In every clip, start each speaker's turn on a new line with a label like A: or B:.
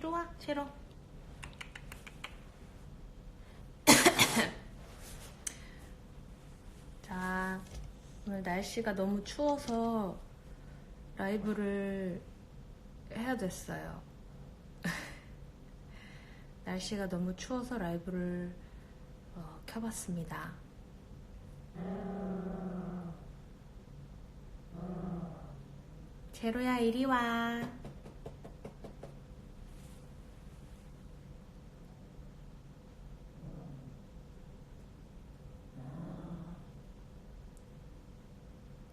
A: 와, 제로. 자, 오늘 날씨가 너무 추워서 라이브를 해야 됐어요. 날씨가 너무 추워서 라이브를 켜봤습니다. 제로야, 이리 와.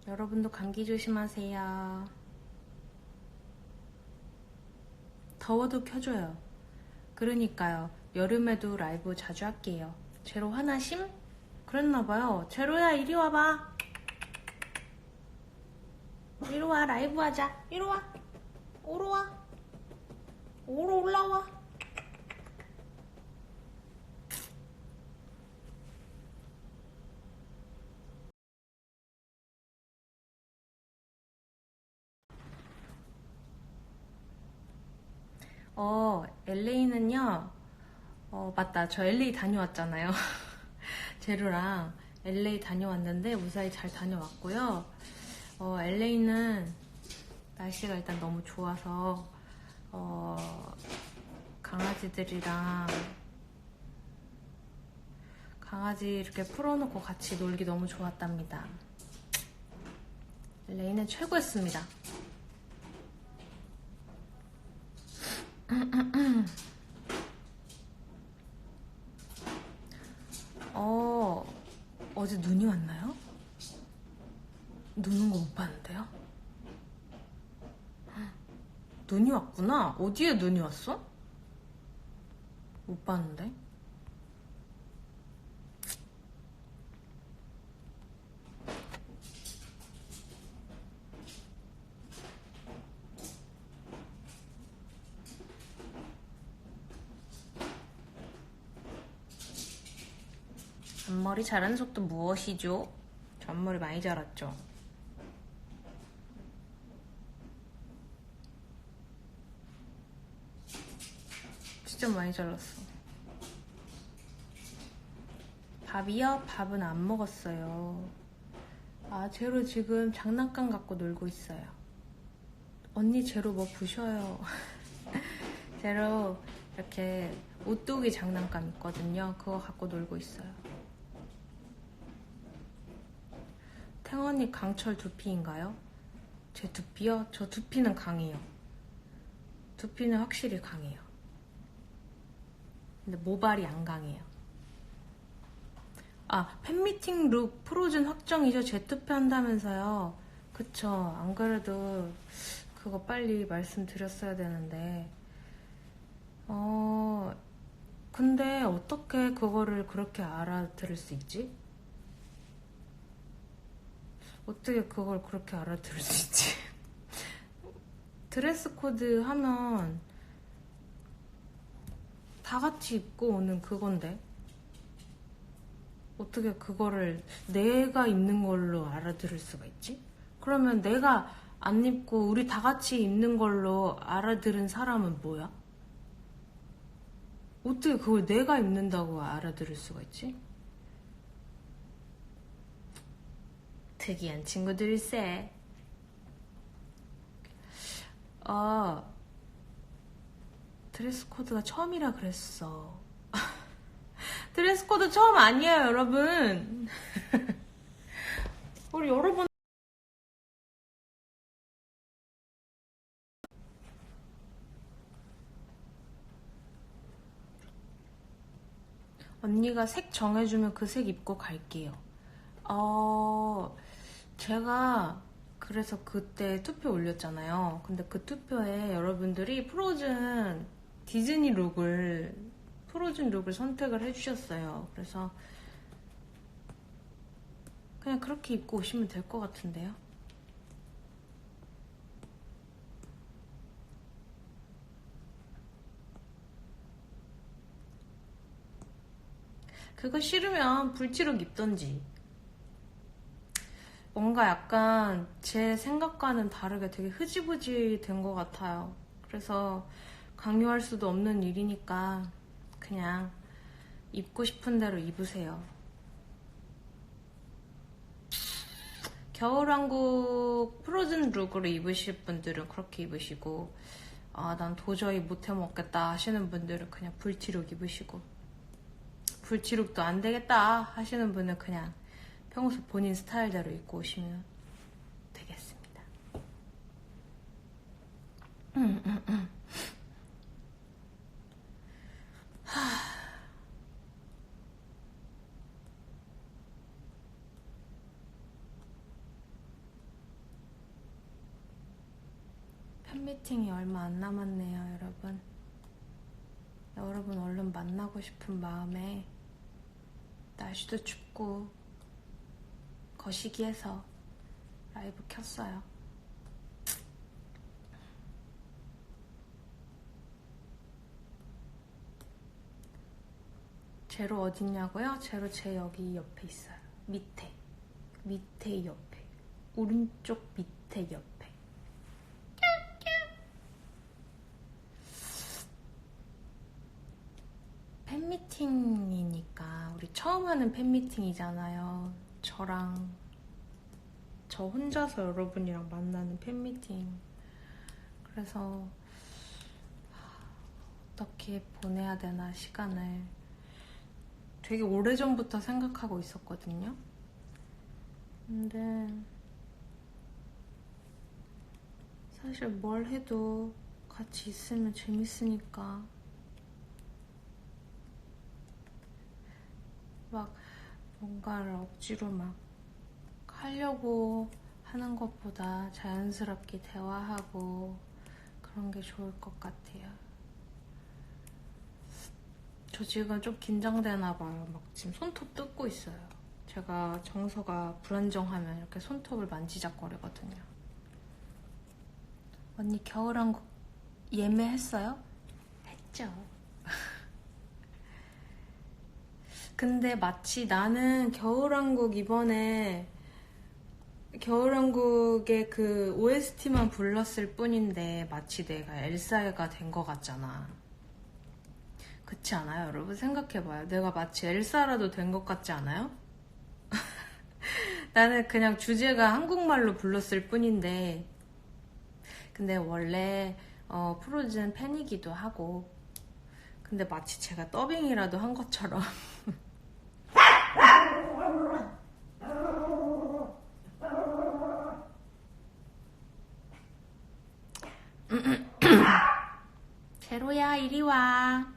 A: 여러분도 감기 조심하세요. 더워도 켜줘요. 그러니까요. 여름에도 라이브 자주 할게요. 제로 화나심? 그랬나봐요. 제로야, 이리 와봐. 이리 와, 라이브 하자. 이리 와. 오로 와. 오로 올라와. LA는요, 맞다. 저 LA 다녀왔잖아요. 제로랑 LA 다녀왔는데 무사히 잘 다녀왔고요. LA는 날씨가 일단 너무 좋아서, 강아지 이렇게 풀어놓고 같이 놀기 너무 좋았답니다. LA는 최고였습니다. 어제 눈이 왔나요? 눈 온 거 못 봤는데요? 눈이 왔구나. 어디에 눈이 왔어? 못 봤는데. 앞머리 자라는 속도 무엇이죠? 저 앞머리 많이 자랐죠? 진짜 많이 잘랐어. 밥이요? 밥은 안 먹었어요. 제로 지금 장난감 갖고 놀고 있어요. 언니 제로 뭐 부셔요. 제로 이렇게 오뚜기 장난감 있거든요. 그거 갖고 놀고 있어요. 탱언니 강철 두피인가요? 제 두피요? 저 두피는 강해요. 두피는 확실히 강해요. 근데 모발이 안 강해요. 팬미팅 룩 프로즌 확정이죠? 재투표 한다면서요. 그쵸. 안 그래도 그거 빨리 말씀드렸어야 되는데. 근데 어떻게 그거를 그렇게 알아들을 수 있지? 어떻게 그걸 그렇게 알아들을 수 있지? 드레스 코드 하면 다 같이 입고 오는 그건데 어떻게 그거를 내가 입는 걸로 알아들을 수가 있지? 그러면 내가 안 입고 우리 다 같이 입는 걸로 알아들은 사람은 뭐야? 어떻게 그걸 내가 입는다고 알아들을 수가 있지? 특이한 친구들일세. 드레스 코드가 처음이라 그랬어. 드레스 코드 처음 아니에요, 여러분. 우리 여러분. 언니가 색 정해주면 그 색 입고 갈게요. 제가 그래서 그때 투표 올렸잖아요. 근데 그 투표에 여러분들이 프로즌 룩을 선택을 해주셨어요. 그래서 그냥 그렇게 입고 오시면 될 것 같은데요. 그거 싫으면 불티룩 입던지. 뭔가 약간 제 생각과는 다르게 되게 흐지부지 된 것 같아요. 그래서 강요할 수도 없는 일이니까 그냥 입고 싶은 대로 입으세요. 겨울왕국 프로즌 룩으로 입으실 분들은 그렇게 입으시고, 난 도저히 못해 먹겠다 하시는 분들은 그냥 불티룩 입으시고, 불티룩도 안 되겠다 하시는 분은 그냥 평소 본인 스타일대로 입고 오시면 되겠습니다. 팬미팅이 얼마 안 남았네요, 여러분. 여러분 얼른 만나고 싶은 마음에 날씨도 춥고 거시기해서 라이브 켰어요. 제로 어딨냐고요? 제로 제 여기 옆에 있어요. 밑에 옆에, 오른쪽 밑에 옆에. 팬미팅이니까 우리 처음 하는 팬미팅이잖아요. 저 혼자서 여러분이랑 만나는 팬미팅. 그래서 어떻게 보내야 되나 시간을 되게 오래전부터 생각하고 있었거든요. 근데 사실 뭘 해도 같이 있으면 재밌으니까 막 뭔가를 억지로 막 하려고 하는 것보다 자연스럽게 대화하고 그런 게 좋을 것 같아요. 저 지금 좀 긴장되나 봐요. 막 지금 손톱 뜯고 있어요. 제가 정서가 불안정하면 이렇게 손톱을 만지작거리거든요. 언니 겨울왕국 예매했어요? 했죠. 근데 마치 나는 겨울왕국 이번에 겨울왕국의 그 OST만 불렀을 뿐인데 마치 내가 엘사가 된 것 같잖아. 그렇지 않아요, 여러분? 생각해봐요. 내가 마치 엘사라도 된 것 같지 않아요? 나는 그냥 주제가 한국말로 불렀을 뿐인데 근데 원래 프로즌 팬이기도 하고 근데 마치 제가 더빙이라도 한 것처럼 제로야 이리 와.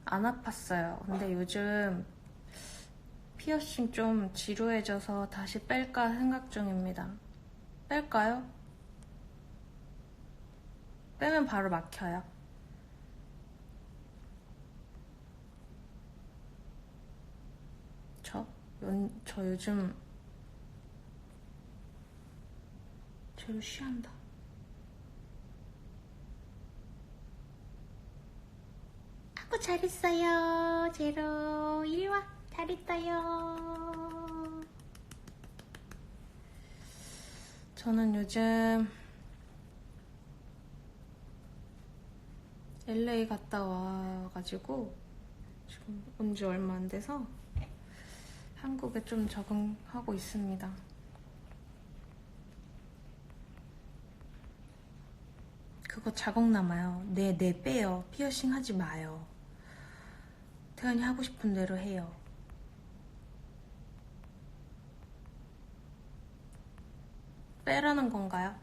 A: 안 아팠어요. 근데 요즘 피어싱 좀 지루해져서 다시 뺄까 생각 중입니다. 뺄까요? 빼면 바로 막혀요. 저 요즘 제로 쉬한다. 아구 잘했어요. 제로 이리 와. 잘했어요. 저는 요즘 LA 갔다 와가지고 지금 온 지 얼마 안 돼서 한국에 좀 적응하고 있습니다. 그거 자국 남아요. 네 빼요. 피어싱 하지 마요. 태연이 하고 싶은 대로 해요. 빼라는 건가요?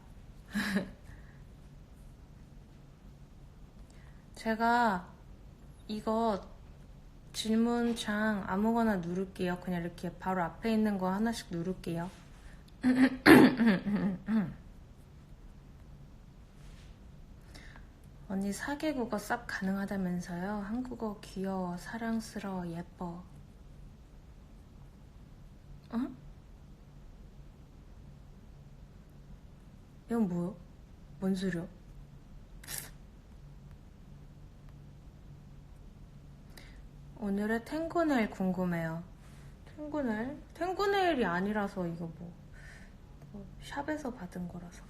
A: 제가 이거 질문창 아무거나 누를게요. 그냥 이렇게 바로 앞에 있는 거 하나씩 누를게요. 언니 4개 국어 쌉 가능하다면서요? 한국어 귀여워, 사랑스러워, 예뻐. 응? 이건 뭐야? 뭔 소리야? 오늘의 탱고네일 궁금해요. 탱고네일? 탱고네일이 아니라서 이거 뭐 샵에서 받은 거라서.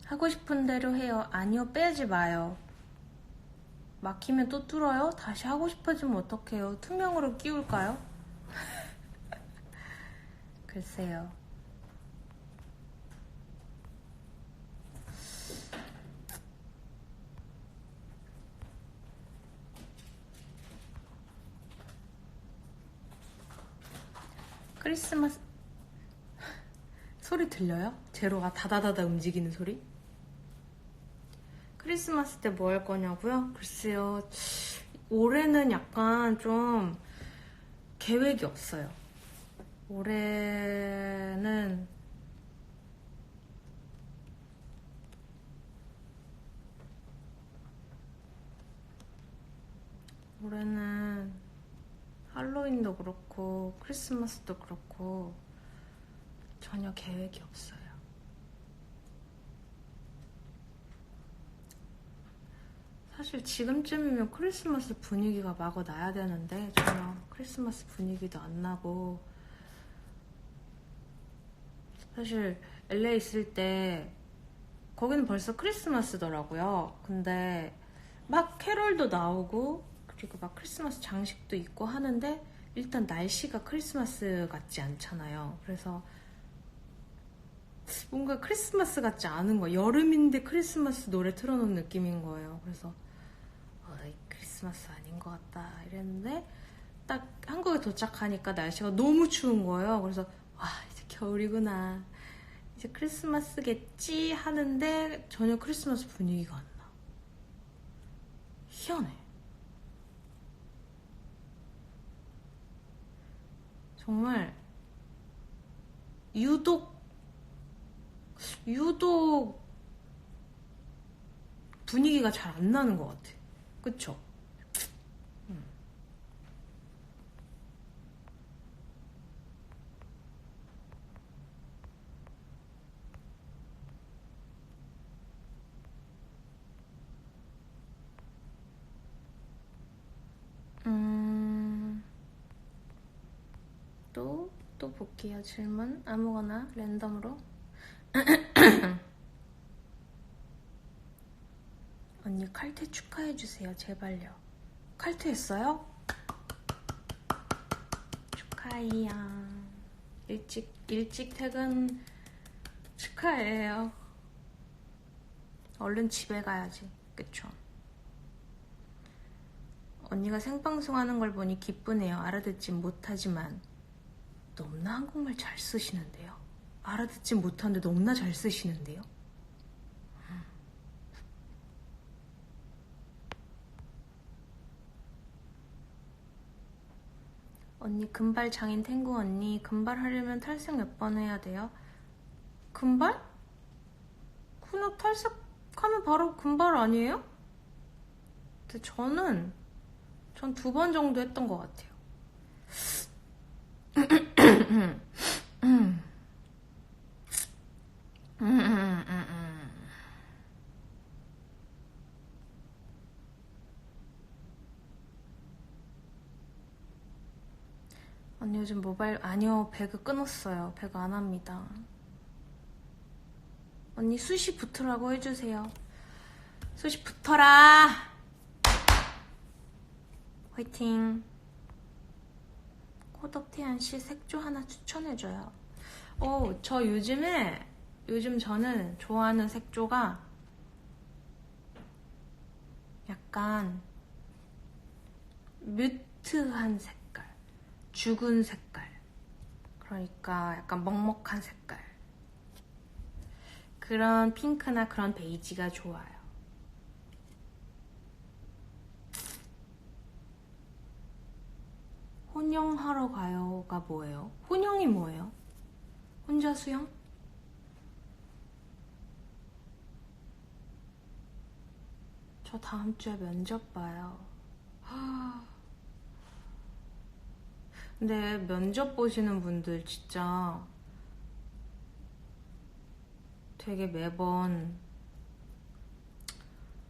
A: 하고 싶은 대로 해요. 아니요, 빼지 마요. 막히면 또 뚫어요? 다시 하고 싶어지면 어떡해요? 투명으로 끼울까요? 글쎄요. 크리스마스 소리 들려요? 제로가 다다다다 움직이는 소리? 크리스마스 때 뭐 할 거냐고요? 글쎄요. 올해는 약간 좀 계획이 없어요. 올해는 할로윈도 그렇고 크리스마스도 그렇고 전혀 계획이 없어요. 사실 지금쯤이면 크리스마스 분위기가 마구 나야 되는데 전혀 크리스마스 분위기도 안 나고, 사실 LA 있을 때 거기는 벌써 크리스마스더라고요. 근데 막 캐롤도 나오고 그리고 막 크리스마스 장식도 있고 하는데 일단 날씨가 크리스마스 같지 않잖아요. 그래서 뭔가 크리스마스 같지 않은 거예요. 여름인데 크리스마스 노래 틀어놓은 느낌인 거예요. 그래서 크리스마스 아닌 것 같다 이랬는데 딱 한국에 도착하니까 날씨가 너무 추운 거예요. 그래서 와, 이제 겨울이구나, 이제 크리스마스겠지 하는데 전혀 크리스마스 분위기가 안 나. 희한해. 정말 유독 분위기가 잘 안 나는 것 같아. 그쵸? 또 볼게요. 질문 아무거나 랜덤으로. 언니 칼퇴 축하해주세요. 제발요. 칼퇴했어요? 축하해요. 일찍 퇴근 축하해요. 얼른 집에 가야지. 그쵸? 언니가 생방송하는 걸 보니 기쁘네요. 알아듣진 못하지만. 너무나 한국말 잘 쓰시는데요. 알아듣진 못하는데 너무나 잘 쓰시는데요. 언니 금발 장인 탱구 언니, 금발 하려면 탈색 몇 번 해야 돼요? 금발? 그냥 탈색하면 바로 금발 아니에요? 근데 전 2번 정도 했던 것 같아요. 언니 요즘 모바일, 아니요, 배그 끊었어요. 배그 안 합니다. 언니 수시 붙으라고 해주세요. 수시 붙어라. 화이팅. 호덕태연씨 색조 하나 추천해줘요. 요즘 저는 좋아하는 색조가 약간 뮤트한 색깔, 죽은 색깔, 그러니까 약간 먹먹한 색깔, 그런 핑크나 그런 베이지가 좋아요. 혼영하러 가요가 뭐예요? 혼영이 뭐예요? 혼자 수영? 저 다음 주에 면접 봐요. 근데 면접 보시는 분들 진짜 되게 매번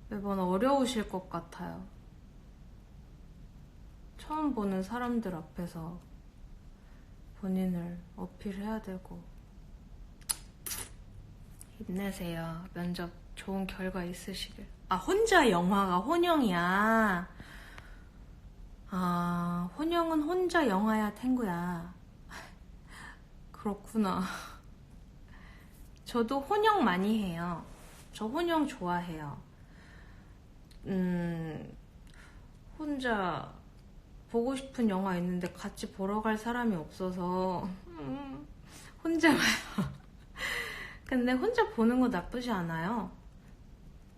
A: 어려우실 것 같아요. 처음 보는 사람들 앞에서 본인을 어필해야 되고. 힘내세요. 면접 좋은 결과 있으시길. 아, 혼자 영화가 혼영이야. 아, 혼영은 혼자 영화야, 탱구야. 그렇구나. 저도 혼영 많이 해요. 저 혼영 좋아해요. 혼자 보고 싶은 영화 있는데 같이 보러 갈 사람이 없어서 혼자 봐요. 근데 혼자 보는 거 나쁘지 않아요.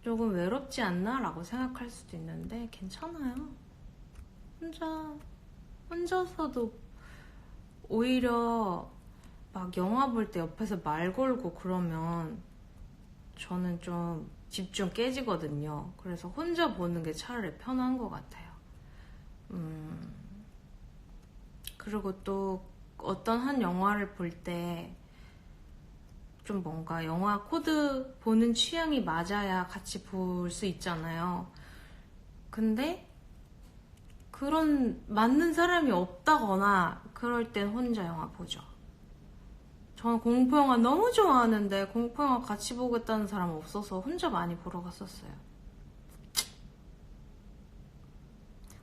A: 조금 외롭지 않나? 라고 생각할 수도 있는데 괜찮아요. 혼자서도 오히려 막 영화 볼 때 옆에서 말 걸고 그러면 저는 좀 집중 깨지거든요. 그래서 혼자 보는 게 차라리 편한 것 같아요. 그리고 또 어떤 한 영화를 볼 때 좀 뭔가 영화 코드 보는 취향이 맞아야 같이 볼 수 있잖아요. 근데 그런 맞는 사람이 없다거나 그럴 땐 혼자 영화 보죠. 저는 공포영화 너무 좋아하는데 공포영화 같이 보겠다는 사람 없어서 혼자 많이 보러 갔었어요.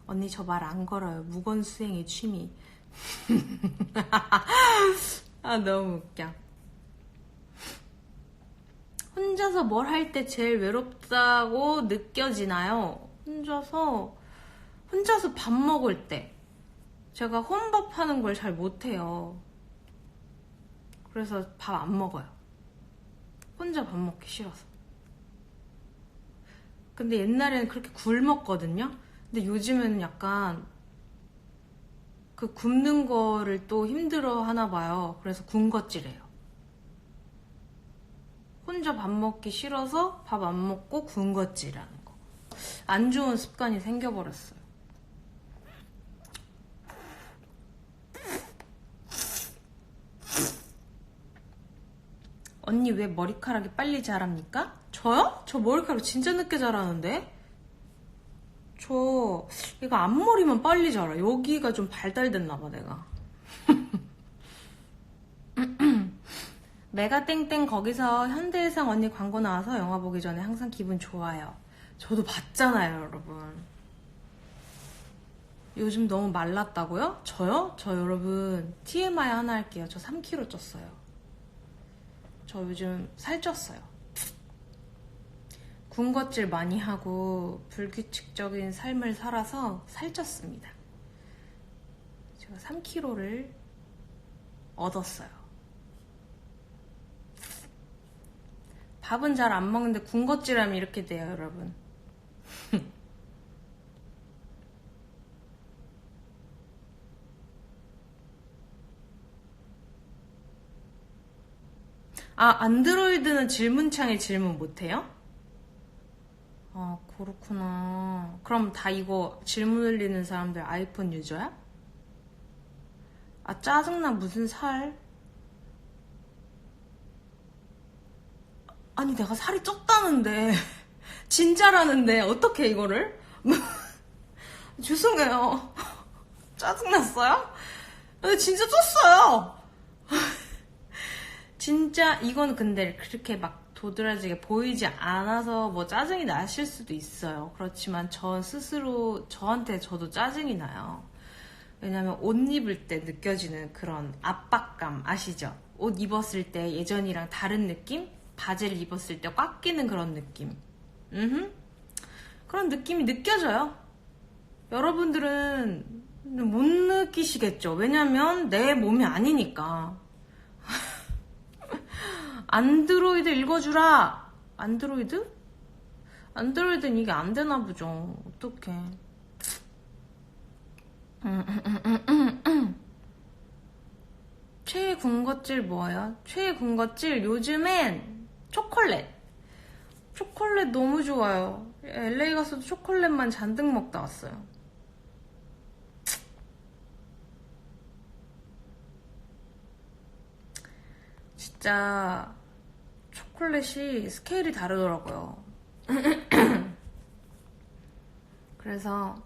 A: 언니 저 말 안 걸어요. 무건수행의 취미. 아, 너무 웃겨. 혼자서 뭘 할 때 제일 외롭다고 느껴지나요? 혼자서 밥 먹을 때. 제가 혼밥 하는 걸 잘 못해요. 그래서 밥 안 먹어요. 혼자 밥 먹기 싫어서. 근데 옛날에는 그렇게 굶었거든요? 근데 요즘에는 약간 그 굶는 거를 또 힘들어 하나 봐요. 그래서 군것질해요. 혼자 밥 먹기 싫어서 밥 안 먹고 군것질하는 거. 안 좋은 습관이 생겨버렸어요. 언니 왜 머리카락이 빨리 자랍니까? 저요? 저 머리카락 진짜 늦게 자라는데? 저 이거 앞머리만 빨리 자라. 여기가 좀 발달됐나봐 내가. 메가땡땡 거기서 현대해상 언니 광고 나와서 영화 보기 전에 항상 기분 좋아요. 저도 봤잖아요 여러분. 요즘 너무 말랐다고요? 저요? 저 여러분 TMI 하나 할게요. 저 3kg 쪘어요. 저 요즘 살쪘어요. 군것질 많이 하고 불규칙적인 삶을 살아서 살쪘습니다. 제가 3kg를 얻었어요. 밥은 잘 안 먹는데 군것질하면 이렇게 돼요, 여러분. 아, 안드로이드는 질문창에 질문 못해요? 아, 그렇구나. 그럼 다 이거 질문 올리는 사람들 아이폰 유저야? 아, 짜증나. 무슨 살? 아니, 내가 살이 쪘다는데. 진짜라는데, 어떻게 이거를? 죄송해요. 짜증났어요? 진짜 쪘어요. 진짜 이건 근데 그렇게 막 도드라지게 보이지 않아서 뭐 짜증이 나실 수도 있어요. 그렇지만 저 스스로 저한테 저도 짜증이 나요. 왜냐면 옷 입을 때 느껴지는 그런 압박감 아시죠? 옷 입었을 때 예전이랑 다른 느낌? 바지를 입었을 때 꽉 끼는 그런 느낌. 그런 느낌이 느껴져요. 여러분들은 못 느끼시겠죠? 왜냐면 내 몸이 아니니까. 안드로이드 읽어주라. 안드로이드? 안드로이드는 이게 안 되나 보죠. 어떡해. 최애 군것질 뭐예요? 최애 군것질 요즘엔 초콜릿. 초콜릿 너무 좋아요. LA 가서도 초콜릿만 잔뜩 먹다 왔어요. 진짜 초콜릿이 스케일이 다르더라고요. 그래서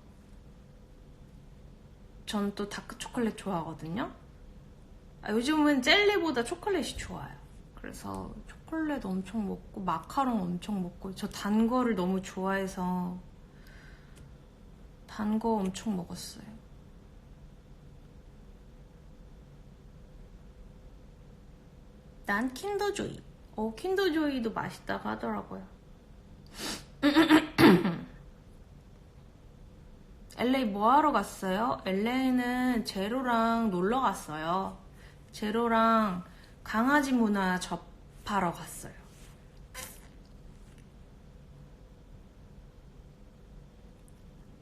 A: 전 또 다크 초콜릿 좋아하거든요. 요즘은 젤리보다 초콜릿이 좋아요. 그래서 초콜릿 엄청 먹고 마카롱 엄청 먹고, 저 단 거를 너무 좋아해서 단 거 엄청 먹었어요. 난 킨더조이. 킨더조이도 맛있다고 하더라고요. LA 뭐 하러 갔어요? LA는 제로랑 놀러 갔어요. 제로랑 강아지 문화 접하러 갔어요.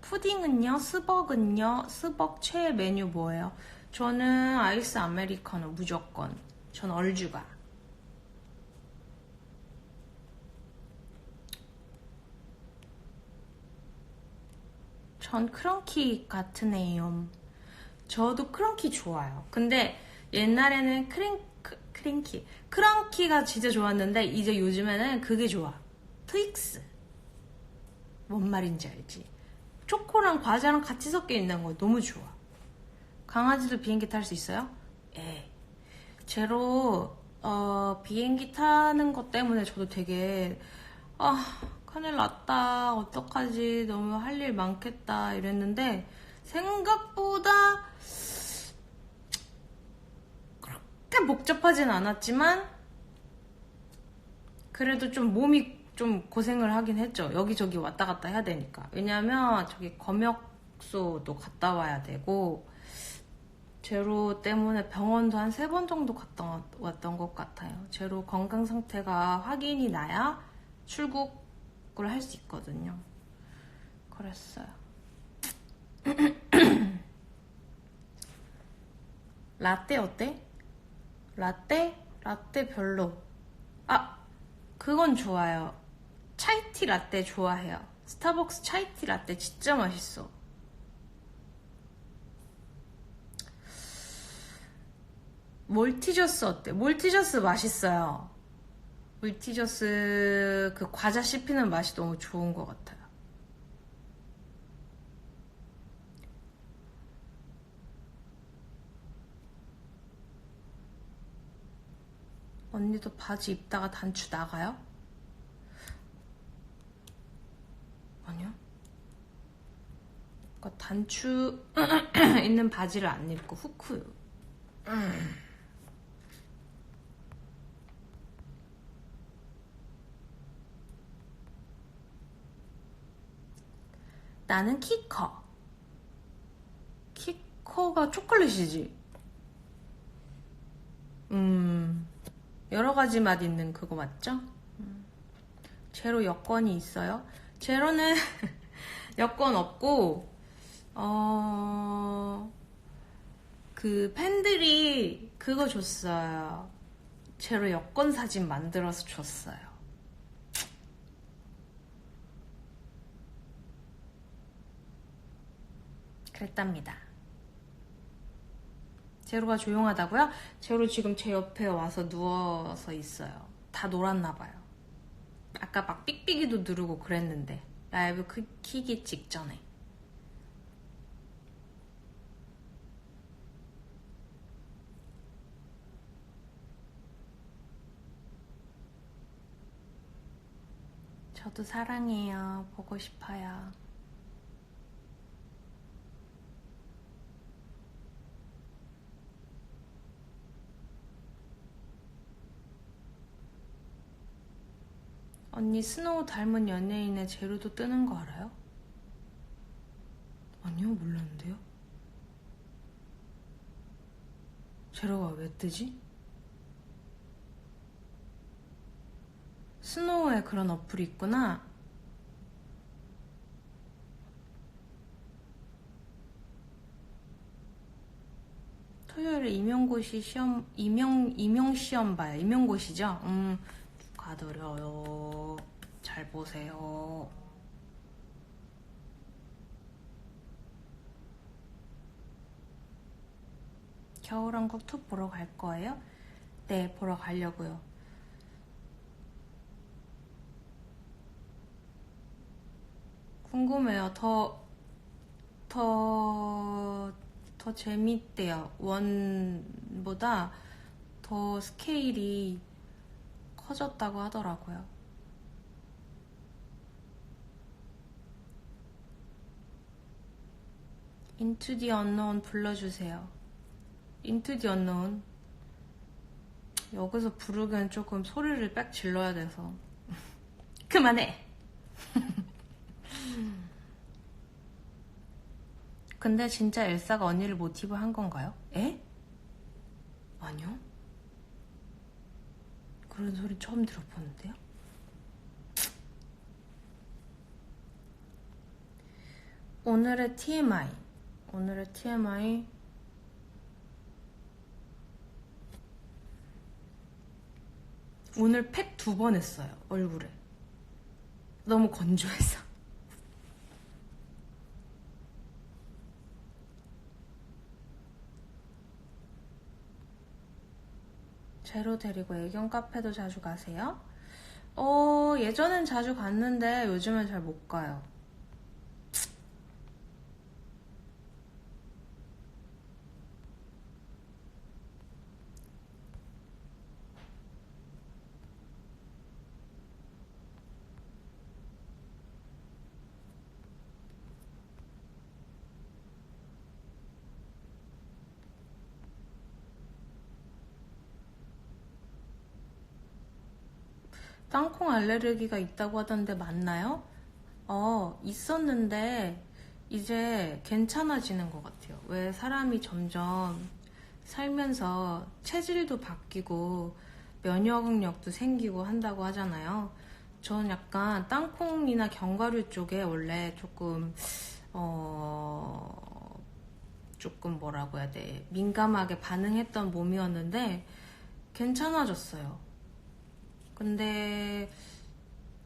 A: 푸딩은요? 스벅은요? 스벅 최애 메뉴 뭐예요? 저는 아이스 아메리카노 무조건. 전 얼죽아. 전 크런키 같은 애요. 저도 크런키 좋아요. 근데 옛날에는 크런키가 진짜 좋았는데 이제 요즘에는 그게 좋아. 트윅스. 뭔 말인지 알지? 초코랑 과자랑 같이 섞여 있는 거 너무 좋아. 강아지도 비행기 탈 수 있어요? 예. 제로 비행기 타는 것 때문에 저도 되게 큰일 났다, 어떡하지, 너무 할 일 많겠다 이랬는데 생각보다 그렇게 복잡하진 않았지만 그래도 좀 몸이 좀 고생을 하긴 했죠. 여기저기 왔다 갔다 해야 되니까. 왜냐면 저기 검역소도 갔다 와야 되고, 제로 때문에 병원도 한 3번 정도 갔다 왔던 것 같아요. 제로 건강 상태가 확인이 나야 출국을 할 수 있거든요. 그랬어요. 라떼 어때? 라떼 별로. 그건 좋아요. 차이티 라떼 좋아해요. 스타벅스 차이티 라떼 진짜 맛있어. 몰티저스 어때? 몰티저스 맛있어요. 몰티저스 그 과자 씹히는 맛이 너무 좋은 것 같아요. 언니도 바지 입다가 단추 나가요? 아니요. 그러니까 단추 있는 바지를 안 입고 후크요. 나는 키커. 키커가 초콜릿이지. 여러 가지 맛 있는 그거 맞죠? 제로 여권이 있어요? 제로는 여권 없고, 그 팬들이 그거 줬어요. 제로 여권 사진 만들어서 줬어요. 그랬답니다. 제로가 조용하다고요? 제로 지금 제 옆에 와서 누워서 있어요. 다 놀았나봐요. 아까 막 삑삑이도 누르고 그랬는데, 라이브 키기 직전에. 저도 사랑해요. 보고 싶어요. 언니 스노우 닮은 연예인의 제로도 뜨는 거 알아요? 아니요, 몰랐는데요. 제로가 왜 뜨지? 스노우에 그런 어플이 있구나. 토요일에 임용고시 시험, 임용시험 봐요. 임용고시죠? 축하드려요. 잘 보세요. 겨울왕국 2 보러 갈 거예요? 네, 보러 가려고요. 궁금해요. 더 재밌대요. 원보다 더 스케일이 커졌다고 하더라고요. Into the Unknown 불러주세요. Into the Unknown. 여기서 부르기엔 조금 소리를 빽 질러야 돼서. 그만해! 근데 진짜 엘사가 언니를 모티브 한 건가요? 에? 아니요. 그런 소리 처음 들어보는데요? 오늘의 TMI. 오늘 팩 2번 했어요. 얼굴에. 너무 건조해서. 제로 데리고 애견 카페도 자주 가세요? 예전엔 자주 갔는데 요즘은 잘 못 가요. 땅콩 알레르기가 있다고 하던데 맞나요? 있었는데 이제 괜찮아지는 것 같아요. 왜 사람이 점점 살면서 체질도 바뀌고 면역력도 생기고 한다고 하잖아요. 저는 약간 땅콩이나 견과류 쪽에 원래 조금 뭐라고 해야 돼, 민감하게 반응했던 몸이었는데 괜찮아졌어요. 근데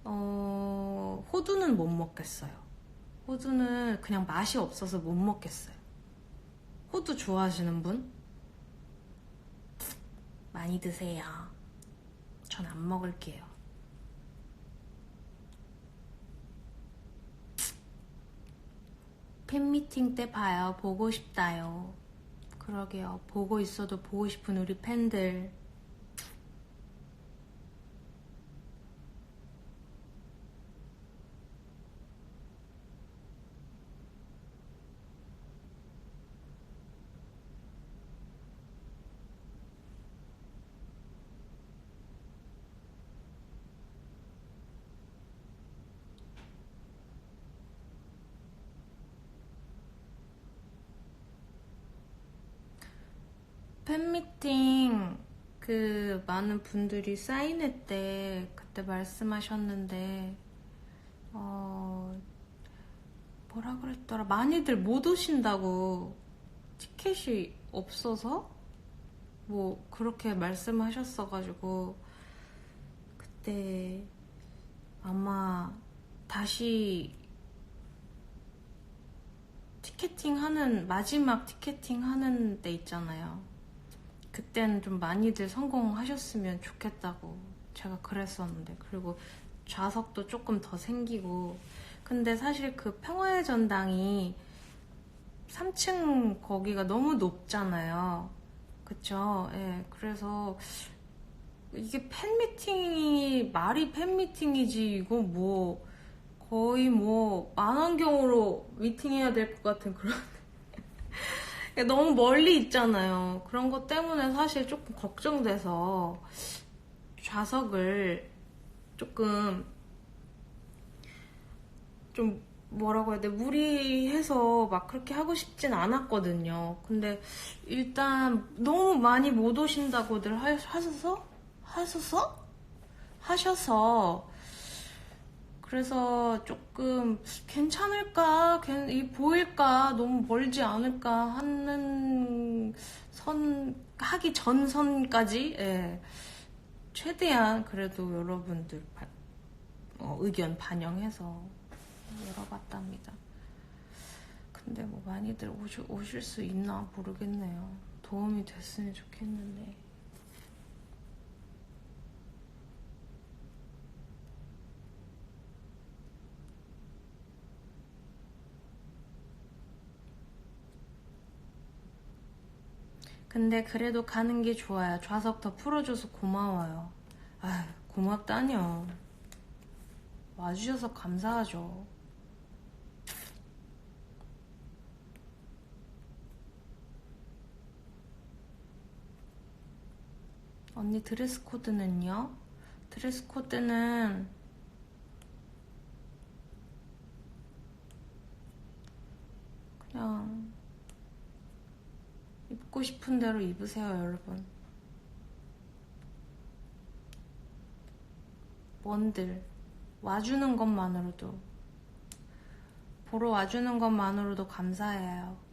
A: 호두는 못 먹겠어요. 호두는 그냥 맛이 없어서 못 먹겠어요. 호두 좋아하시는 분? 많이 드세요. 전 안 먹을게요. 팬미팅 때 봐요. 보고 싶다요. 그러게요. 보고 있어도 보고 싶은 우리 팬들. 팬미팅 많은 분들이 사인회 때 그때 말씀하셨는데 뭐라 그랬더라, 많이들 못 오신다고, 티켓이 없어서 뭐 그렇게 말씀하셨어가지고 그때 아마 다시 마지막 티켓팅 하는 때 있잖아요. 그때는 좀 많이들 성공하셨으면 좋겠다고 제가 그랬었는데, 그리고 좌석도 조금 더 생기고. 근데 사실 그 평화의 전당이 3층 거기가 너무 높잖아요. 그쵸? 예, 그래서 이게 팬미팅이 말이 팬미팅이지, 이거 뭐 거의 뭐 만원경으로 미팅해야 될 것 같은 그런 너무 멀리 있잖아요. 그런 것 때문에 사실 조금 걱정돼서 좌석을 조금 좀 뭐라고 해야 돼, 무리해서 막 그렇게 하고 싶진 않았거든요. 근데 일단 너무 많이 못 오신다고들 하셔서 그래서 조금 괜찮을까, 보일까, 너무 멀지 않을까 하는 하기 전 선까지, 예, 최대한 그래도 여러분들 의견 반영해서 열어봤답니다. 근데 뭐 많이들 오실 수 있나 모르겠네요. 도움이 됐으면 좋겠는데. 근데 그래도 가는 게 좋아요. 좌석 더 풀어줘서 고마워요. 아휴, 고맙다뇨. 와주셔서 감사하죠. 언니 드레스 코드는요? 드레스 코드는 그냥 입고 싶은 대로 입으세요, 여러분. 뭔들 와주는 것만으로도, 보러 와주는 것만으로도 감사해요.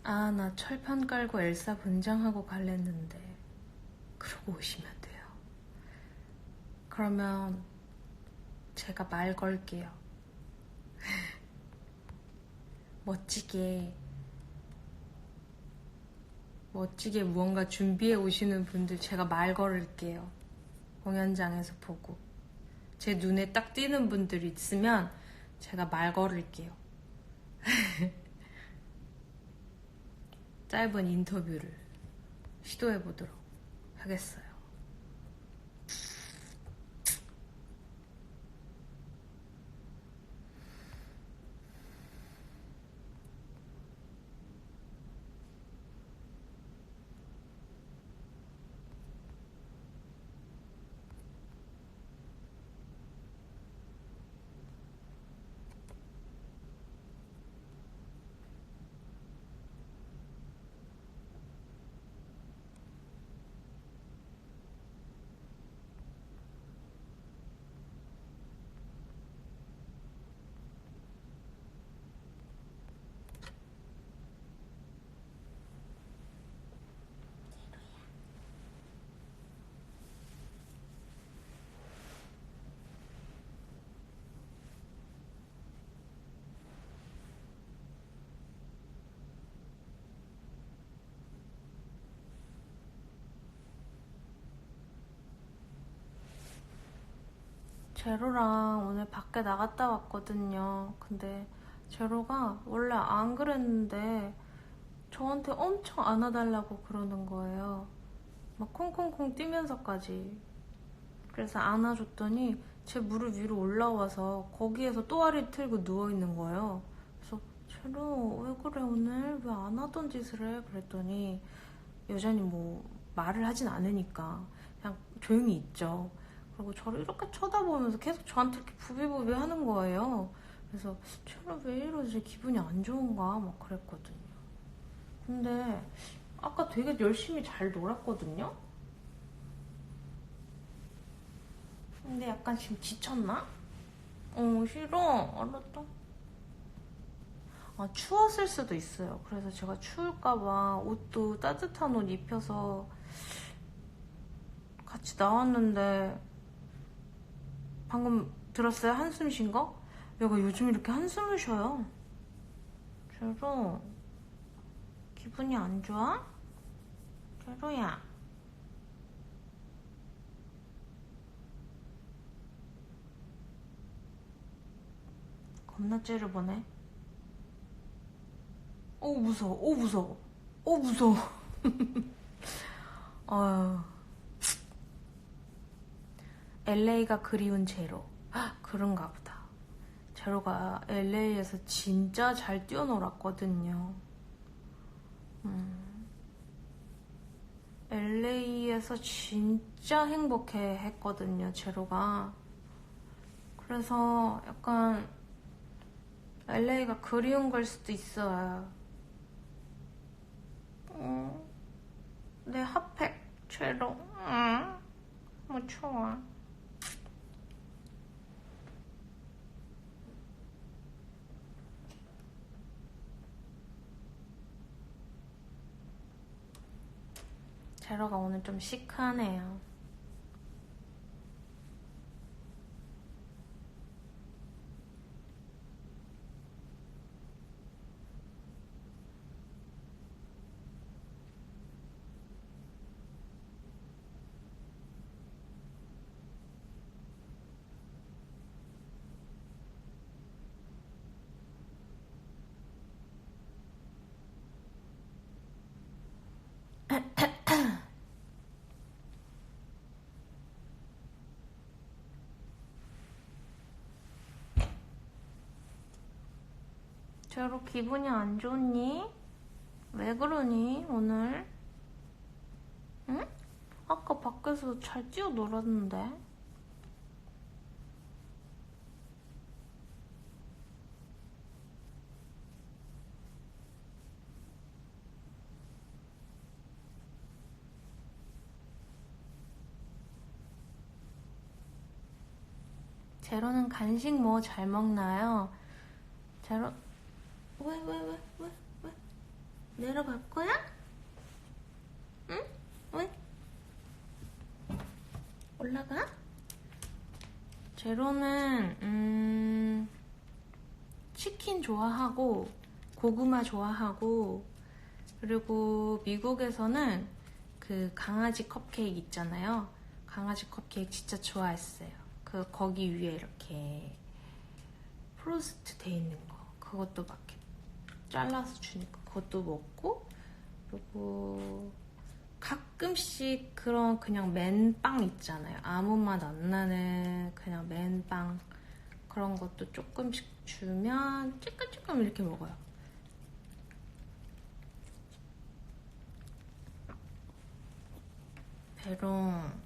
A: 아, 나 철판 깔고 엘사 분장하고 갈랬는데. 그러고 오시면 돼요. 그러면 제가 말 걸게요. 멋지게 무언가 준비해 오시는 분들 제가 말 걸을게요. 공연장에서 보고 제 눈에 딱 띄는 분들 있으면 제가 말 걸을게요. 짧은 인터뷰를 시도해 보도록 하겠어요. 제로랑 오늘 밖에 나갔다 왔거든요. 근데 제로가 원래 안 그랬는데 저한테 엄청 안아달라고 그러는 거예요. 막 콩콩콩 뛰면서까지. 그래서 안아줬더니 제 무릎 위로 올라와서 거기에서 또아리 틀고 누워있는 거예요. 그래서 제로 왜 그래 오늘? 왜 안 하던 짓을 해? 그랬더니 여전히 뭐 말을 하진 않으니까 그냥 조용히 있죠. 그리고 저를 이렇게 쳐다보면서 계속 저한테 이렇게 부비부비 하는 거예요. 그래서 제로 왜 이러지? 기분이 안 좋은가? 막 그랬거든요. 근데 아까 되게 열심히 잘 놀았거든요? 근데 약간 지금 지쳤나? 싫어. 알았다. 아, 추웠을 수도 있어요. 그래서 제가 추울까봐 옷도 따뜻한 옷 입혀서 같이 나왔는데 방금 들었어요? 한숨 쉰 거? 얘가 요즘 이렇게 한숨을 쉬어요. 제로 기분이 안 좋아? 제로야. 겁나 째려보네. 무서워. 무서워. 무서워. 아유. LA가 그리운 제로. 그런가 보다. 제로가 LA에서 진짜 잘 뛰어놀았거든요. LA에서 진짜 행복해 했거든요, 제로가. 그래서 약간 LA가 그리운 걸 수도 있어요. 내 핫팩, 제로. 뭐 좋아. 제로가 오늘 좀 시크하네요. 제로 기분이 안 좋니? 왜 그러니 오늘? 응? 아까 밖에서 잘 뛰어놀았는데? 제로는 간식 뭐 잘 먹나요? 제로 왜? 내려갈 거야? 응? 왜? 올라가? 제로는 치킨 좋아하고 고구마 좋아하고 그리고 미국에서는 그 강아지 컵케이크 있잖아요. 강아지 컵케이크 진짜 좋아했어요. 그 거기 위에 이렇게 프로스트 돼 있는 거 그것도 막 이렇게 잘라서 주니까 그것도 먹고 그리고 가끔씩 그런 그냥 맨빵 있잖아요. 아무 맛 안 나는 그냥 맨빵 그런 것도 조금씩 주면 찌끔찌끔 이렇게 먹어요. 베롱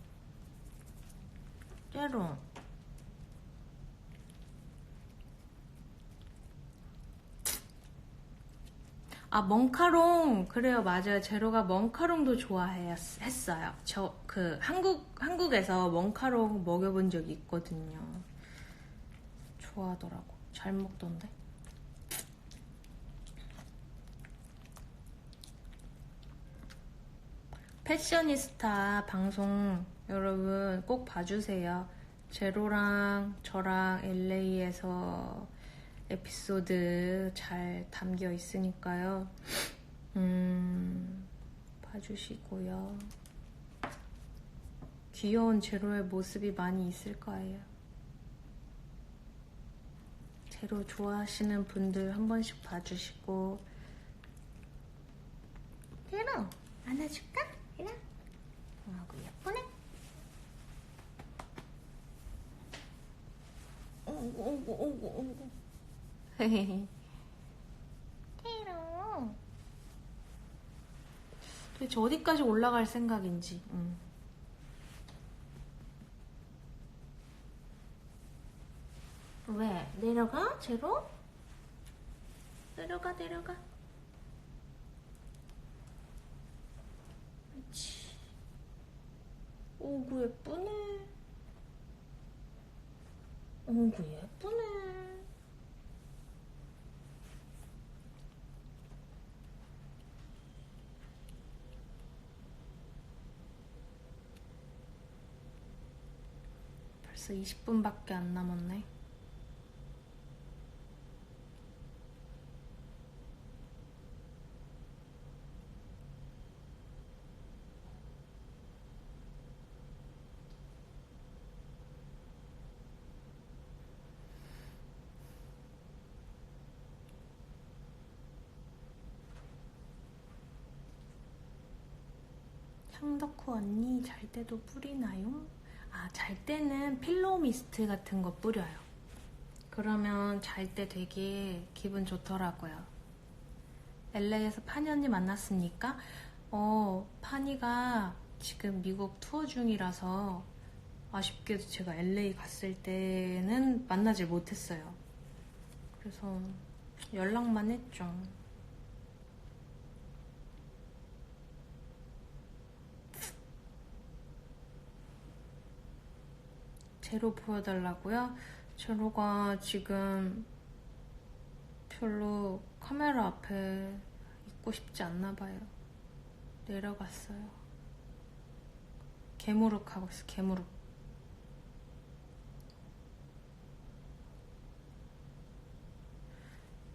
A: 제롱 아 멍카롱 그래요. 맞아요. 제로가 멍카롱도 좋아했어요. 저 그 한국에서 멍카롱 먹여본 적이 있거든요. 좋아하더라고. 잘 먹던데. 패셔니스타 방송 여러분 꼭 봐주세요. 제로랑 저랑 LA에서 에피소드 잘 담겨 있으니까요. 봐주시고요. 귀여운 제로의 모습이 많이 있을 거예요. 제로 좋아하시는 분들 한 번씩 봐주시고. 제로 안아줄까? 제로? 아이고 예쁘네. 오구. 테로 도대체 어디까지 올라갈 생각인지. 왜? 내려가? 제로? 내려가. 그렇지. 오구 예쁘네. 오구 예쁘네. 벌써 20분밖에 안 남았네. 향덕후 언니 잘 때도 뿌리나요? 아, 잘 때는 필로우 미스트 같은 거 뿌려요. 그러면 잘 때 되게 기분 좋더라고요. LA에서 파니 언니 만났으니까 파니가 지금 미국 투어 중이라서 아쉽게도 제가 LA 갔을 때는 만나질 못했어요. 그래서 연락만 했죠. 제로 보여달라고요? 제로가 지금 별로 카메라 앞에 있고 싶지 않나 봐요. 내려갔어요. 개무룩 하고 있어. 개무룩.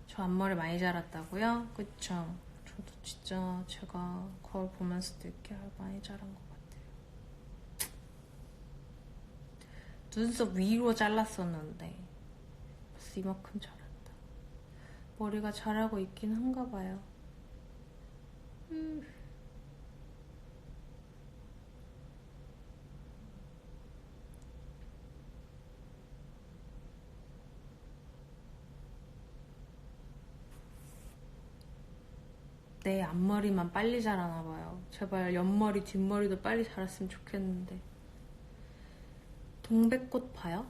A: 저 앞머리 많이 자랐다고요? 그쵸? 저도 진짜 제가 거울 보면서 느껴요. 많이 자란 것 같아요. 눈썹 위로 잘랐었는데 벌써 이만큼 자랐다. 머리가 자라고 있긴 한가 봐요. 내 앞머리만 빨리 자라나 봐요. 제발 옆머리, 뒷머리도 빨리 자랐으면 좋겠는데. 동백꽃 봐요?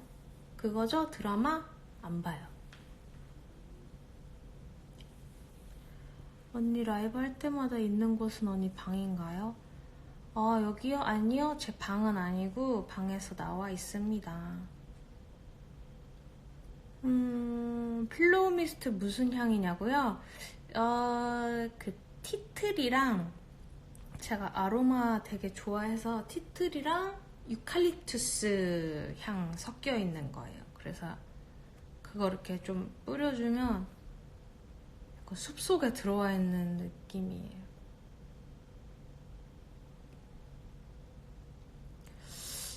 A: 그거죠? 드라마? 안 봐요. 언니 라이브 할 때마다 있는 곳은 언니 방인가요? 여기요? 아니요. 제 방은 아니고 방에서 나와 있습니다. 필로우 미스트 무슨 향이냐고요? 그 티트리랑 제가 아로마 되게 좋아해서 티트리랑 유칼립투스 향 섞여 있는 거예요. 그래서 그거 이렇게 좀 뿌려주면 약간 숲속에 들어와 있는 느낌이에요.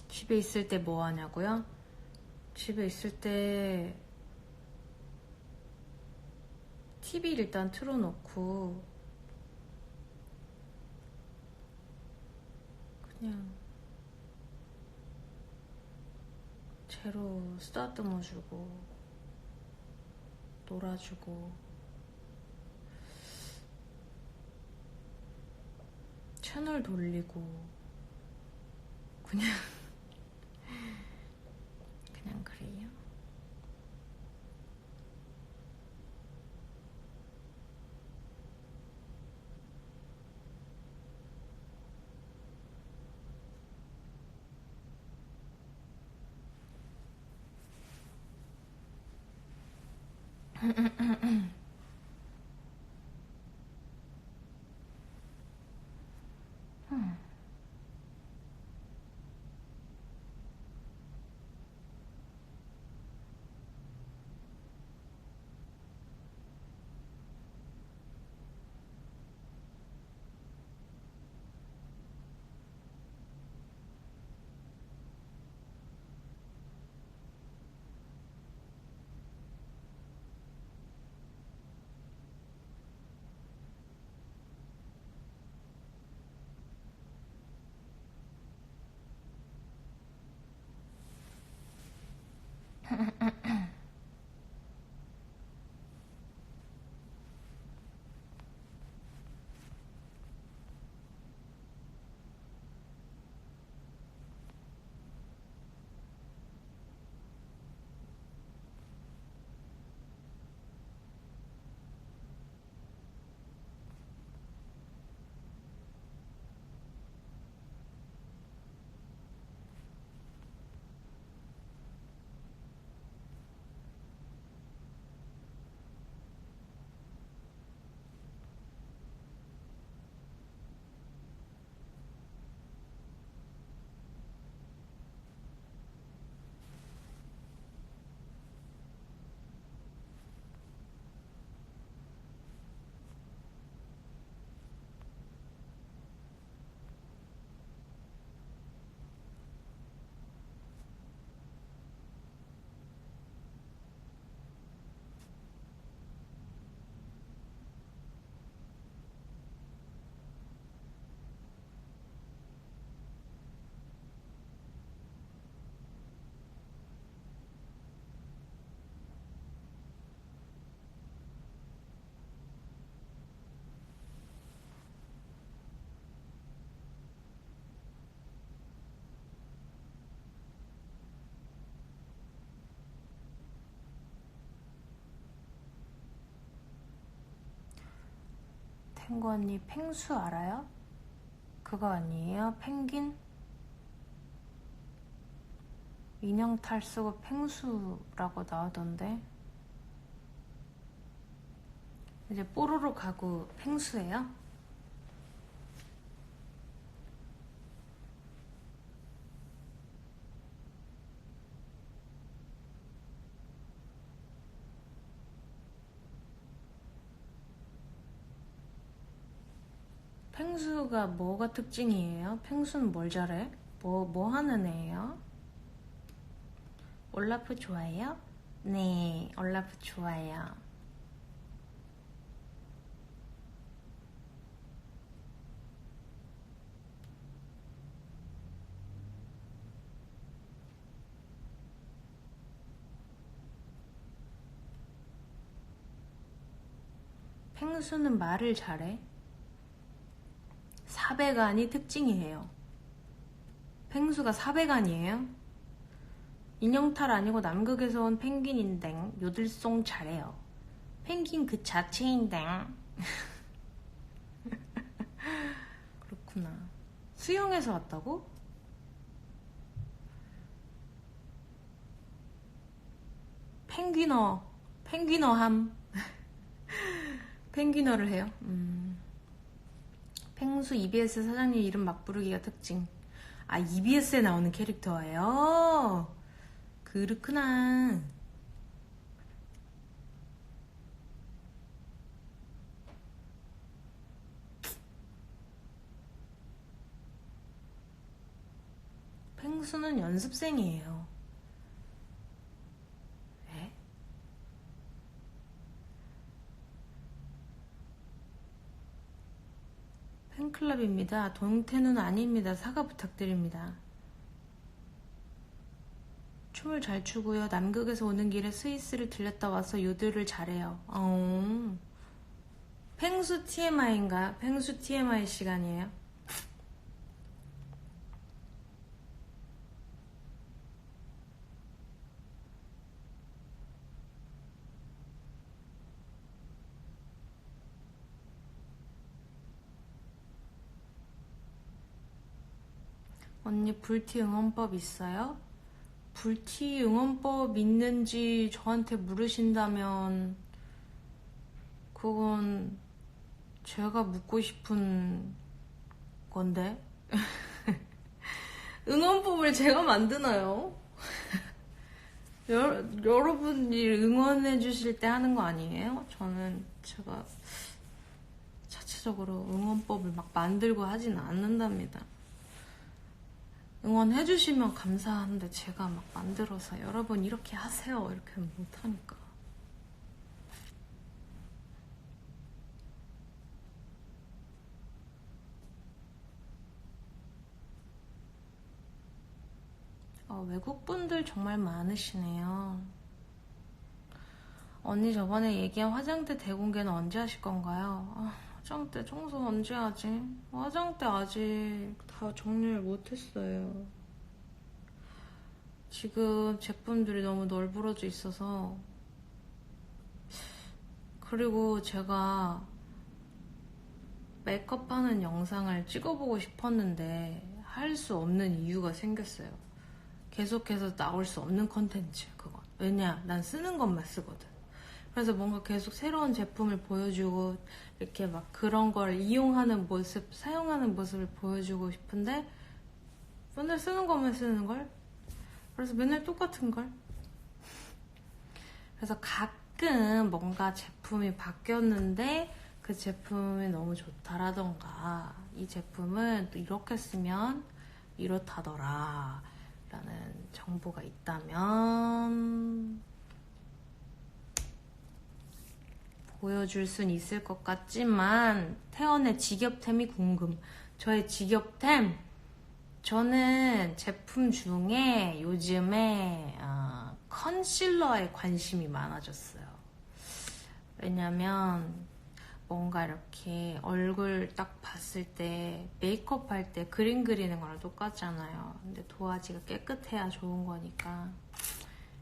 A: 집에 있을 때 뭐 하냐고요? 집에 있을 때 TV 일단 틀어놓고 그냥 제로 쓰다듬어주고 놀아주고 채널 돌리고 그냥 그래요. 탱고 언니 펭수 알아요? 그거 아니에요? 펭귄? 인형탈 쓰고 펭수라고 나오던데 이제 뽀로로 가고 펭수예요? 펭수가 뭐가 특징이에요? 펭수는 뭘 잘해? 뭐 하는 애예요? 올라프 좋아해요? 네, 올라프 좋아해요. 펭수는 말을 잘해. 사배간이 특징이에요. 펭수가 사배간이에요? 인형탈 아니고 남극에서 온 펭귄인댕. 요들송 잘해요. 펭귄 그 자체인댕. 그렇구나. 수영해서 왔다고? 펭귄어함. 펭귄어를 해요. 펭수 EBS 사장님 이름 막 부르기가 특징. 아, EBS에 나오는 캐릭터예요? 그렇구나. 펭수는 연습생이에요. 에? 팬클럽입니다. 동태는 아닙니다. 사과 부탁드립니다. 춤을 잘 추고요. 남극에서 오는 길에 스위스를 들렸다 와서 요들을 잘해요. 펭수 TMI인가? 펭수 TMI 시간이에요. 언니 불티 응원법 있어요? 불티 응원법 있는지 저한테 물으신다면 그건 제가 묻고 싶은 건데 응원법을 제가 만드나요? 여러분이 응원해 주실 때 하는 거 아니에요? 저는 제가 자체적으로 응원법을 막 만들고 하진 않는답니다. 응원해 주시면 감사한데 제가 막 만들어서 여러분 이렇게 하세요 이렇게 못하니까. 외국분들 정말 많으시네요. 언니 저번에 얘기한 화장대 대공개는 언제 하실 건가요? 화장대 청소 언제 하지? 화장대 아직 다 정리를 못했어요. 지금 제품들이 너무 널브러져 있어서. 그리고 제가 메이크업 하는 영상을 찍어보고 싶었는데 할 수 없는 이유가 생겼어요. 계속해서 나올 수 없는 컨텐츠 그건. 왜냐? 난 쓰는 것만 쓰거든. 그래서 뭔가 계속 새로운 제품을 보여주고 이렇게 막 그런 걸 이용하는 모습, 사용하는 모습을 보여주고 싶은데 맨날 쓰는 것만 쓰는 걸. 그래서 맨날 똑같은 걸. 그래서 가끔 뭔가 제품이 바뀌었는데 그 제품이 너무 좋다라던가 이 제품은 또 이렇게 쓰면 이렇다더라 라는 정보가 있다면 보여줄 순 있을 것 같지만 태연의 직업템이 궁금. 저의 직업템, 저는 제품 중에 요즘에 컨실러에 관심이 많아졌어요. 왜냐면 뭔가 이렇게 얼굴 딱 봤을 때 메이크업 할 때 그림 그리는 거랑 똑같잖아요. 근데 도화지가 깨끗해야 좋은 거니까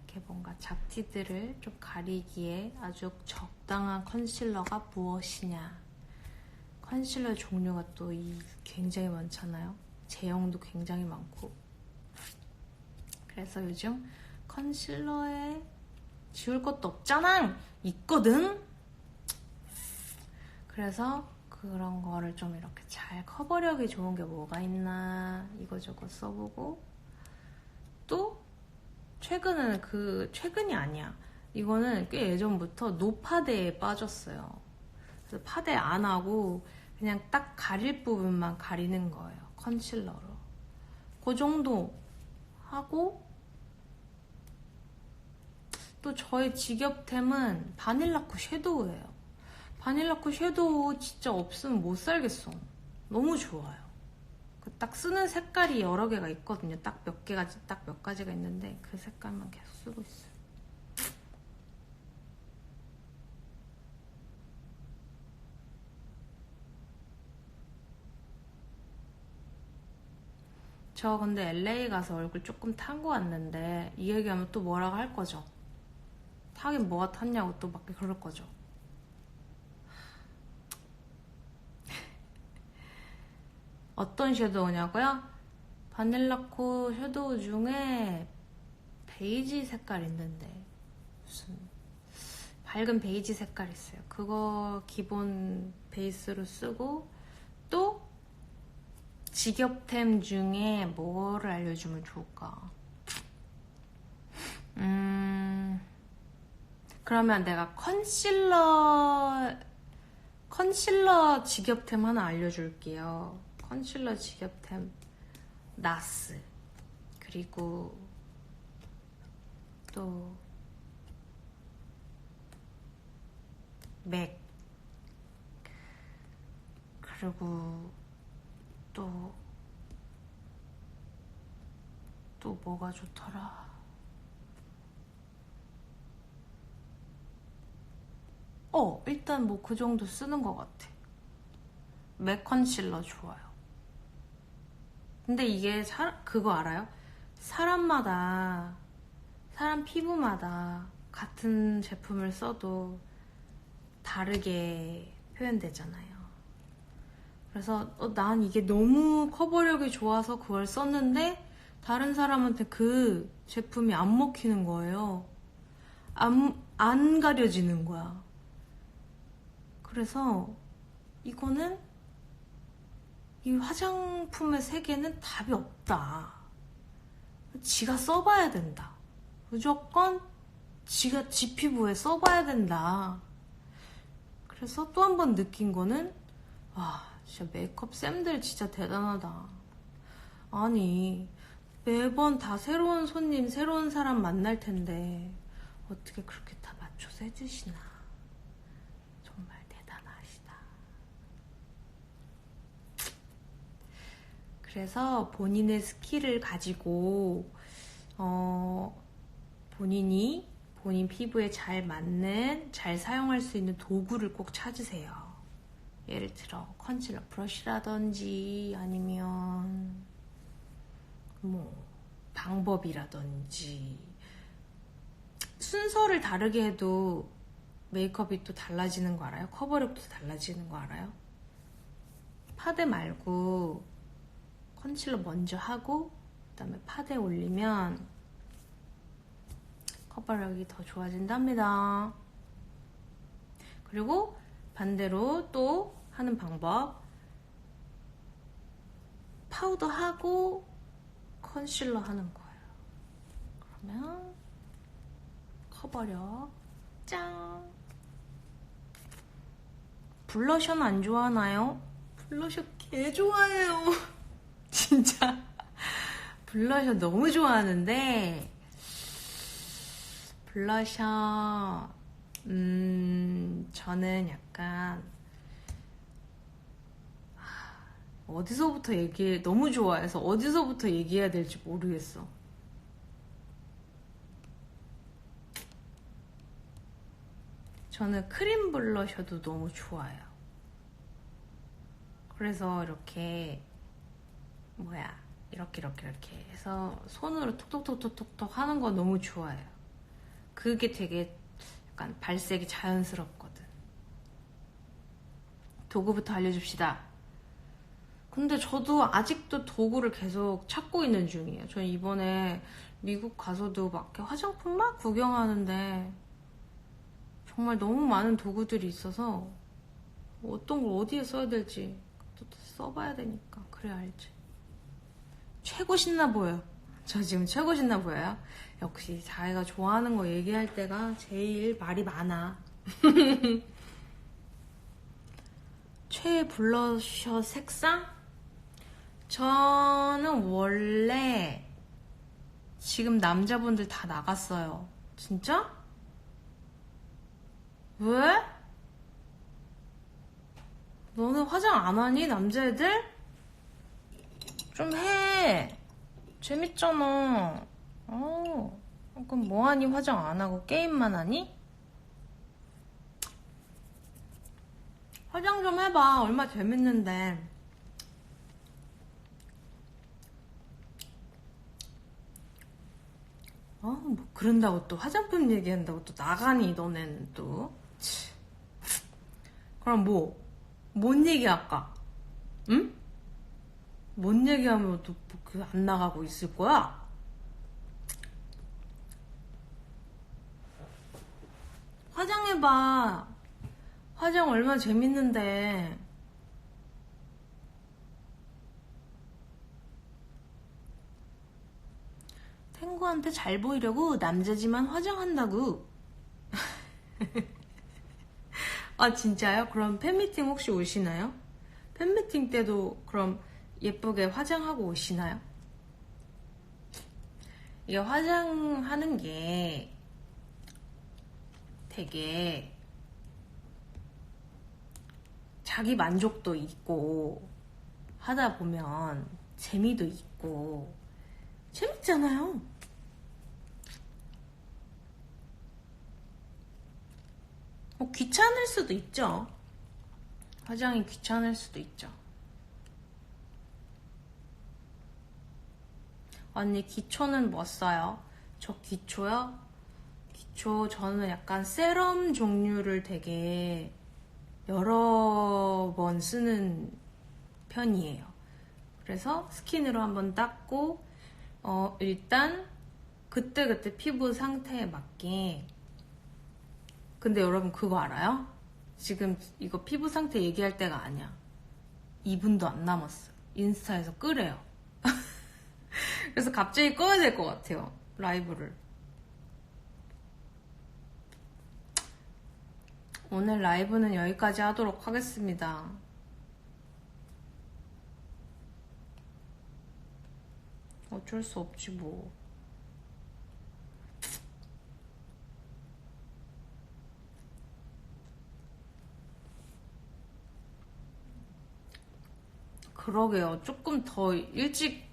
A: 이렇게 뭔가 잡티들을 좀 가리기에 아주 적당한 컨실러가 무엇이냐. 컨실러 종류가 또 굉장히 많잖아요. 제형도 굉장히 많고. 그래서 요즘 컨실러에 지울 것도 없잖아! 있거든? 그래서 그런 거를 좀 이렇게 잘 커버력이 좋은 게 뭐가 있나 이거저거 써보고, 또 최근에는 최근이 아니야. 이거는 꽤 예전부터 노파데에 빠졌어요. 그래서 파데 안 하고 그냥 딱 가릴 부분만 가리는 거예요. 컨실러로. 그 정도 하고, 또 저의 직업템은 바닐라코 섀도우예요. 바닐라코 섀도우 진짜 없으면 못 살겠어. 너무 좋아요. 딱 쓰는 색깔이 여러 개가 있거든요. 딱 몇 가지가 있는데 그 색깔만 계속 쓰고 있어요. 저 근데 LA 가서 얼굴 조금 타고 왔는데 이 얘기하면 또 뭐라고 할 거죠? 타긴 뭐가 탔냐고 또 막 그럴 거죠. 어떤 섀도우냐고요? 바닐라코 섀도우 중에 베이지 색깔 있는데 무슨 밝은 베이지 색깔 있어요. 그거 기본 베이스로 쓰고, 또 직업템 중에 뭐를 알려주면 좋을까? 그러면 내가 컨실러 직업템 하나 알려줄게요. 컨실러 직업템 나스, 그리고 또 맥, 그리고 또 뭐가 좋더라. 일단 뭐 그 정도 쓰는 것 같아. 맥 컨실러 좋아요. 근데 이게 그거 알아요? 사람 피부마다 같은 제품을 써도 다르게 표현되잖아요. 그래서 난 이게 너무 커버력이 좋아서 그걸 썼는데 다른 사람한테 그 제품이 안 먹히는 거예요. 안 가려지는 거야. 그래서 이거는 이 화장품의 세계는 답이 없다. 지가 써봐야 된다. 무조건 지 피부에 써봐야 된다. 그래서 또 한 번 느낀 거는, 와, 진짜 메이크업 쌤들 진짜 대단하다. 아니, 매번 다 새로운 손님, 새로운 사람 만날 텐데 어떻게 그렇게 다 맞춰서 해주시나. 정말 대단하시다. 그래서 본인의 스킬을 가지고 본인 피부에 잘 맞는, 잘 사용할 수 있는 도구를 꼭 찾으세요. 예를 들어 컨실러 브러쉬라든지 아니면 뭐 방법이라든지. 순서를 다르게 해도 메이크업이 또 달라지는 거 알아요? 커버력도 달라지는 거 알아요? 파데 말고 컨실러 먼저 하고 그 다음에 파데 올리면 커버력이 더 좋아진답니다. 그리고 반대로 또 하는 방법, 파우더 하고 컨실러 하는 거예요. 그러면 커버력 짱! 블러셔는 안 좋아하나요? 블러셔 개 좋아해요. 진짜 블러셔 너무 좋아하는데, 블러셔 저는 약간 어디서부터 너무 좋아해서 어디서부터 얘기해야 될지 모르겠어. 저는 크림 블러셔도 너무 좋아요. 그래서 이렇게 이렇게 해서 손으로 톡톡톡톡톡 하는 거 너무 좋아해요. 그게 되게 약간 발색이 자연스럽거든. 도구부터 알려줍시다. 근데 저도 아직도 도구를 계속 찾고 있는 중이에요. 저는 이번에 미국 가서도 막 화장품 막 구경하는데 정말 너무 많은 도구들이 있어서 어떤 걸 어디에 써야 될지 또 써봐야 되니까 그래야 알지. 최고 신나 보여요. 저 지금 최고 신나 보여요? 역시 자기가 좋아하는 거 얘기할 때가 제일 말이 많아. 최애 블러셔 색상? 저는 원래 지금 남자분들 다 나갔어요. 진짜? 왜? 너는 화장 안 하니? 남자애들? 좀 해. 재밌잖아. 그럼 뭐하니? 화장 안 하고 게임만 하니? 화장 좀 해봐. 얼마 재밌는데. 뭐 그런다고 또 화장품 얘기한다고 또 나가니 너네는 또. 치. 그럼 뭔 얘기할까? 응? 뭔 얘기하면 또 그 안 나가고 있을 거야? 화장해봐. 화장 얼마나 재밌는데. 탱구한테 잘 보이려고 남자지만 화장한다고. 아 진짜요? 그럼 팬미팅 혹시 오시나요? 팬미팅 때도 그럼 예쁘게 화장하고 오시나요? 이게 화장하는 게 되게 자기 만족도 있고 하다 보면 재미도 있고 재밌잖아요. 귀찮을 수도 있죠. 화장이 귀찮을 수도 있죠. 언니 기초는 뭐 써요? 저 기초요? 기초 저는 약간 세럼 종류를 되게 여러 번 쓰는 편이에요. 그래서 스킨으로 한번 닦고 일단 그때그때 피부 상태에 맞게. 근데 여러분 그거 알아요? 지금 이거 피부 상태 얘기할 때가 아니야. 2분도 안 남았어. 인스타에서 끄래요. 그래서 갑자기 꺼야 될 것 같아요. 라이브를. 오늘 라이브는 여기까지 하도록 하겠습니다. 어쩔 수 없지 뭐. 그러게요. 조금 더 일찍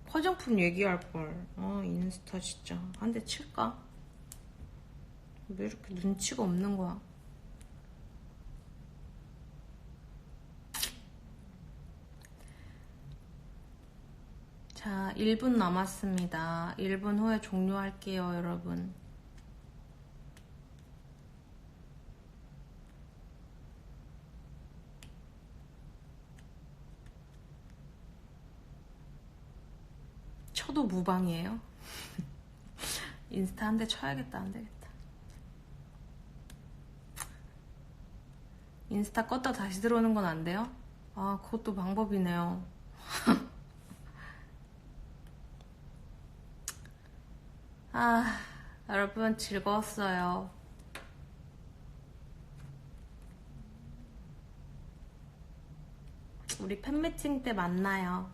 A: 화장품 얘기할걸. 인스타 진짜 한 대 칠까? 왜 이렇게 눈치가 없는 거야? 자, 1분 남았습니다. 1분 후에 종료할게요, 여러분. 쳐도 무방이에요? 인스타 한 대 쳐야겠다. 안 되겠다. 인스타 껐다 다시 들어오는 건 안 돼요? 그것도 방법이네요. 여러분 즐거웠어요. 우리 팬미팅 때 만나요.